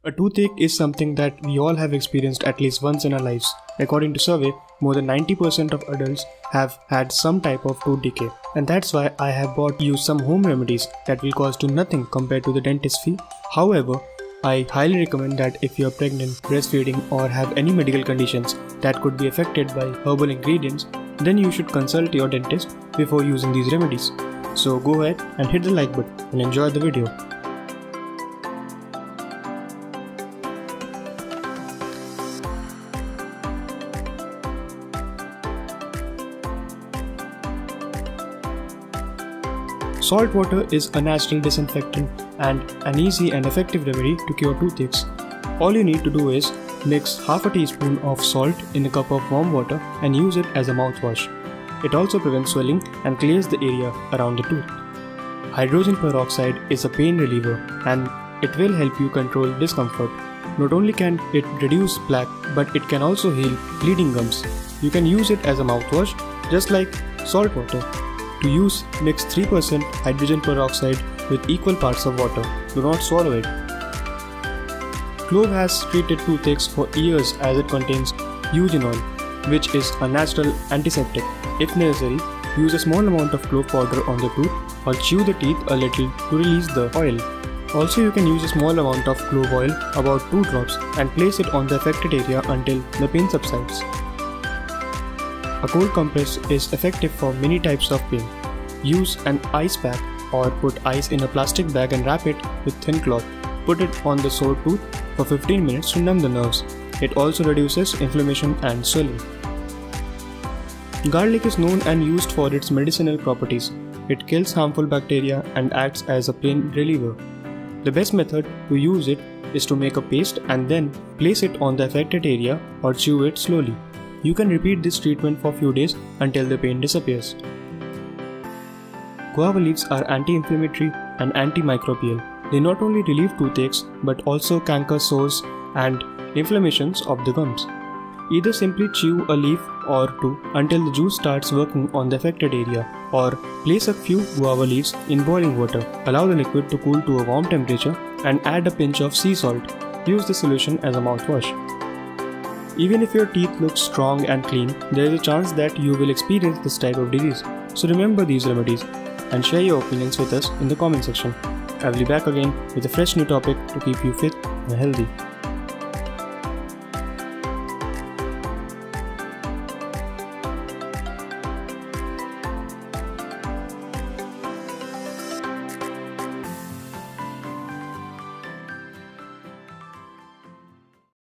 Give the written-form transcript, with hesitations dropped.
A toothache is something that we all have experienced at least once in our lives. According to survey, more than 90% of adults have had some type of tooth decay. And that's why I have brought you some home remedies that will cost you nothing compared to the dentist fee. However, I highly recommend that if you are pregnant, breastfeeding or have any medical conditions that could be affected by herbal ingredients, then you should consult your dentist before using these remedies. So go ahead and hit the like button and enjoy the video. Salt water is a natural disinfectant and an easy and effective remedy to cure toothaches. All you need to do is mix half a teaspoon of salt in a cup of warm water and use it as a mouthwash. It also prevents swelling and clears the area around the tooth. Hydrogen peroxide is a pain reliever and it will help you control discomfort. Not only can it reduce plaque, but it can also heal bleeding gums. You can use it as a mouthwash just like salt water. To use, mix 3% hydrogen peroxide with equal parts of water. Do not swallow it. Clove has treated toothaches for years as it contains eugenol, which is a natural antiseptic. If necessary, use a small amount of clove powder on the tooth or chew the teeth a little to release the oil. Also, you can use a small amount of clove oil, about 2 drops, and place it on the affected area until the pain subsides. A cold compress is effective for many types of pain. Use an ice pack or put ice in a plastic bag and wrap it with thin cloth. Put it on the sore tooth for 15 minutes to numb the nerves. It also reduces inflammation and swelling. Garlic is known and used for its medicinal properties. It kills harmful bacteria and acts as a pain reliever. The best method to use it is to make a paste and then place it on the affected area or chew it slowly. You can repeat this treatment for a few days until the pain disappears. Guava leaves are anti-inflammatory and antimicrobial. They not only relieve toothaches but also canker sores and inflammations of the gums. Either simply chew a leaf or two until the juice starts working on the affected area, or place a few guava leaves in boiling water. Allow the liquid to cool to a warm temperature and add a pinch of sea salt. Use the solution as a mouthwash. Even if your teeth look strong and clean, there is a chance that you will experience this type of disease. So remember these remedies and share your opinions with us in the comment section. I will be back again with a fresh new topic to keep you fit and healthy.